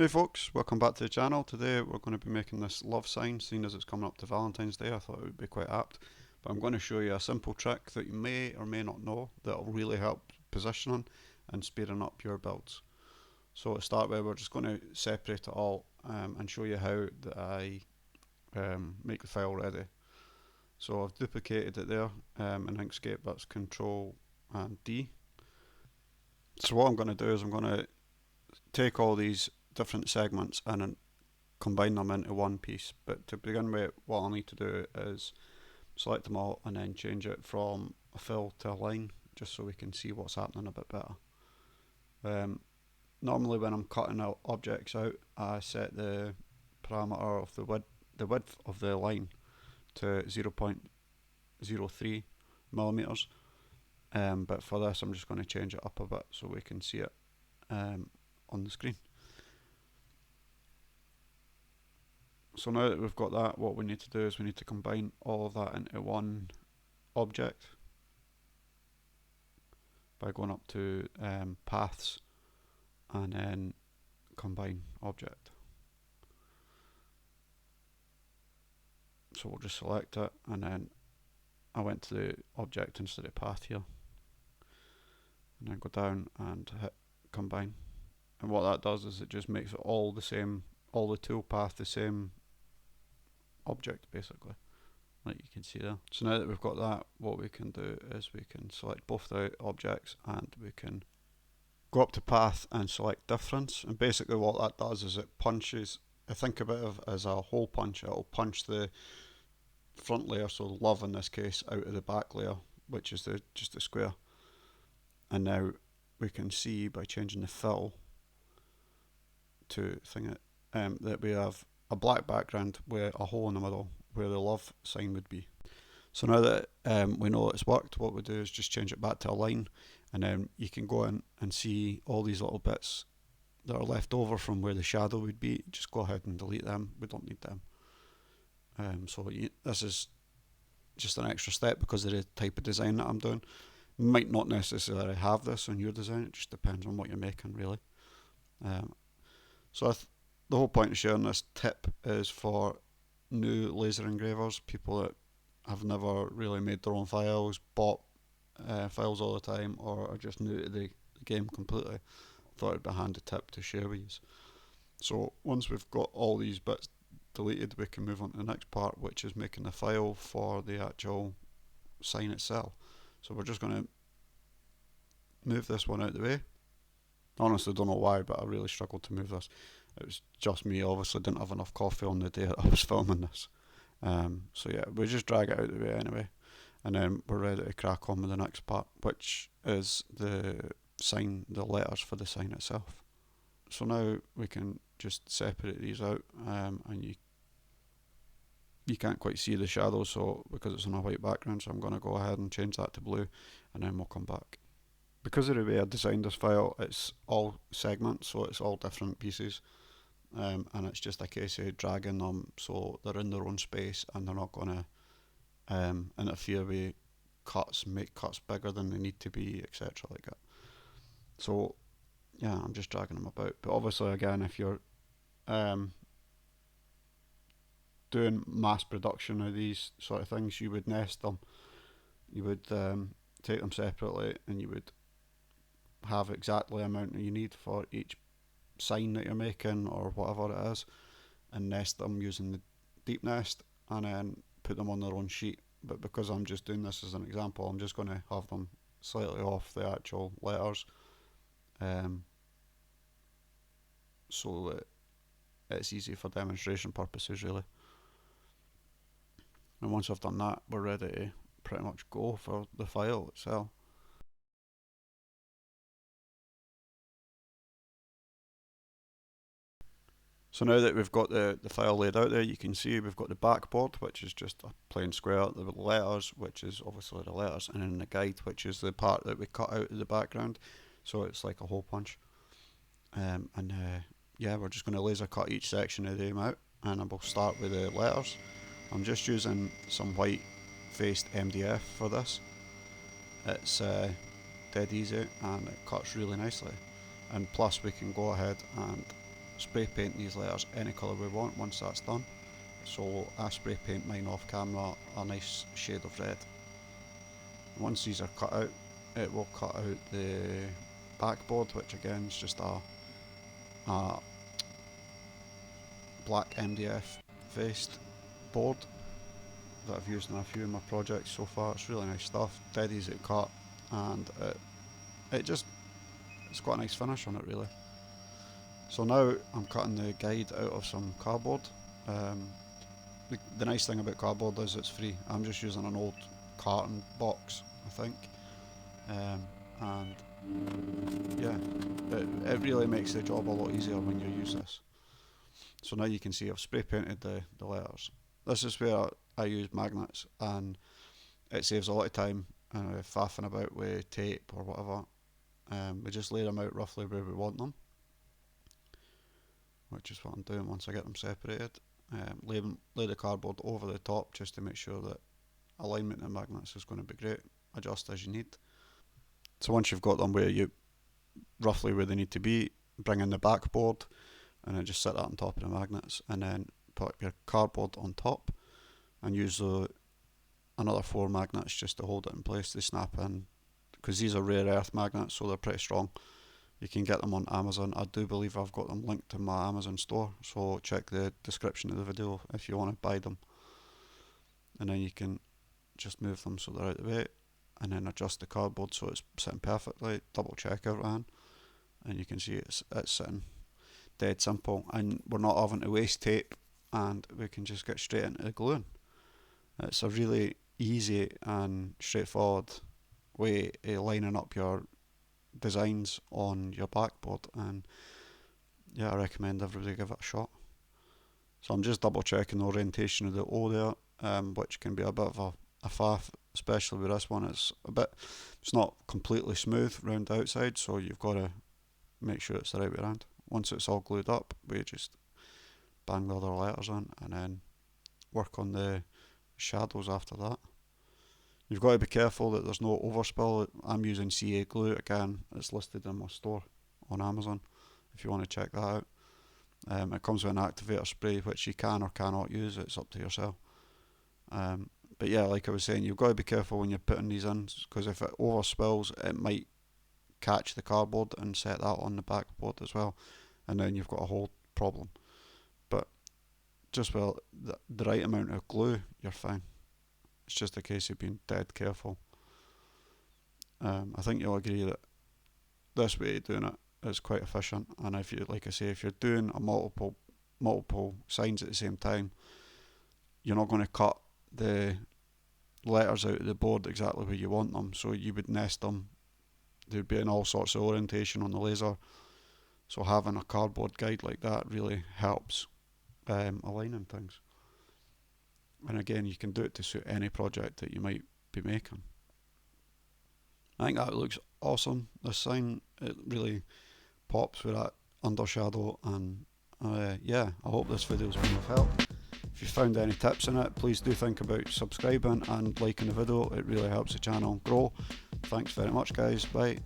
Hey folks, welcome back to the channel. Today we're going to be making this love sign, seeing as it's coming up to Valentine's Day. I thought it would be quite apt. But I'm going to show you a simple trick that you may or may not know that will really help positioning and speeding up your builds. So to start with, we're just going to separate it all and show you how that I make the file ready. So I've duplicated it there in Inkscape. That's Control and D. So what I'm going to do is I'm going to take all these different segments and combine them into one piece. But to begin with, what I'll need to do is select them all and then change it from a fill to a line, just so we can see what's happening a bit better. Normally when I'm cutting out objects out, I set the parameter of the width of the line to 0.03 millimeters. But for this I'm just going to change it up a bit so we can see it on the screen. So now that we've got that, what we need to do is we need to combine all of that into one object by going up to paths and then combine object. So we'll just select it, and then I went to the object instead of path here, and then go down and hit combine. And what that does is it just makes it all the same, all the toolpath the same object basically, like you can see there. So now that we've got that, what we can do is we can select both the objects and we can go up to path and select difference, and basically what that does is it punches, I think of it as a hole punch. It'll punch the front layer, so love in this case, out of the back layer, which is just the square. And now we can see by changing the fill to thing it that we have a black background with a hole in the middle where the love sign would be. So now that we know it's worked, what we do is just change it back to a line, and then you can go in and see all these little bits that are left over from where the shadow would be. Just go ahead and delete them, we don't need them. This is just an extra step because of the type of design that I'm doing. You might not necessarily have this on your design, it just depends on what you're making really. The whole point of sharing this tip is for new laser engravers, people that have never really made their own files, bought files all the time, or are just new to the game completely. Thought it'd be a handy tip to share with you. So once we've got all these bits deleted, we can move on to the next part, which is making the file for the actual sign itself. So we're just going to move this one out of the way. Honestly, don't know why, but I really struggled to move this. It was just me, obviously didn't have enough coffee on the day that I was filming this. So yeah, we just drag it out of the way anyway, and then we're ready to crack on with the next part, which is the sign, the letters for the sign itself. So now we can just separate these out, and you can't quite see the shadow, so because it's on a white background, so I'm going to go ahead and change that to blue, and then we'll come back. Because of the way I designed this file, it's all segments, so it's all different pieces, and it's just a case of dragging them so they're in their own space and they're not going to interfere with cuts, make cuts bigger than they need to be, etc. like that. So yeah, I'm just dragging them about. But obviously, again, if you're doing mass production of these sort of things, you would nest them. You would take them separately, and you would have exactly the amount that you need for each sign that you're making or whatever it is, and nest them using the deep nest, and then put them on their own sheet. But because I'm just doing this as an example, I'm just going to have them slightly off the actual letters, so that it's easy for demonstration purposes really. And once I've done that, we're ready to pretty much go for the file itself. So now that we've got the file laid out there, you can see we've got the backboard, which is just a plain square, the letters, which is obviously the letters, and then the guide, which is the part that we cut out of the background, so it's like a hole punch. Yeah, we're just going to laser cut each section of them out, and we'll start with the letters. I'm just using some white faced MDF for this. It's dead easy and it cuts really nicely, and plus we can go ahead and spray paint these letters any colour we want once that's done. So I spray paint mine off camera a nice shade of red. Once these are cut out, it will cut out the backboard, which again is just a black MDF faced board that I've used in a few of my projects so far. It's really nice stuff, dead easy to cut, and it's got a nice finish on it really. So now I'm cutting the guide out of some cardboard. The nice thing about cardboard is it's free. I'm just using an old carton box, I think, and yeah, it really makes the job a lot easier when you use this. So now you can see I've spray painted the letters. This is where I use magnets, and it saves a lot of time faffing about with tape or whatever. We just lay them out roughly where we want them, which is what I'm doing once I get them separated. Lay the cardboard over the top just to make sure that alignment of the magnets is going to be great. Adjust as you need. So once you've got them roughly where they need to be, bring in the backboard and then just set that on top of the magnets, and then put your cardboard on top and use another 4 magnets just to hold it in place. They snap in because these are rare earth magnets, so they're pretty strong. You can get them on Amazon. I do believe I've got them linked to my Amazon store, so check the description of the video if you want to buy them. And then you can just move them so they're out of the way, and then adjust the cardboard so it's sitting perfectly. Double check everything, and you can see it's sitting dead simple, and we're not having to waste tape, and we can just get straight into the gluing. It's a really easy and straightforward way of lining up your designs on your backboard, and yeah, I recommend everybody give it a shot. So I'm just double checking the orientation of the O there, which can be a bit of a faff, especially with this one. It's not completely smooth round the outside, so you've got to make sure it's the right way around. Once it's all glued up, we just bang the other letters in and then work on the shadows after that. You've got to be careful that there's no overspill. I'm using CA glue again. It's listed in my store on Amazon if you want to check that out. It comes with an activator spray which you can or cannot use. It's up to yourself. But yeah, like I was saying, you've got to be careful when you're putting these in, because if it overspills, it might catch the cardboard and set that on the backboard as well, and then you've got a whole problem. But just the right amount of glue, you're fine. It's just a case of being dead careful. I think you'll agree that this way of doing it is quite efficient, and if you, like I say, if you're doing a multiple signs at the same time, you're not going to cut the letters out of the board exactly where you want them, so you would nest them. They'd be in all sorts of orientation on the laser, so having a cardboard guide like that really helps aligning things. And again, you can do it to suit any project that you might be making. I think that looks awesome, this sign. It really pops with that undershadow, and yeah, I hope this video's been of help. If you found any tips in it, please do think about subscribing and liking the video. It really helps the channel grow. Thanks very much guys, bye.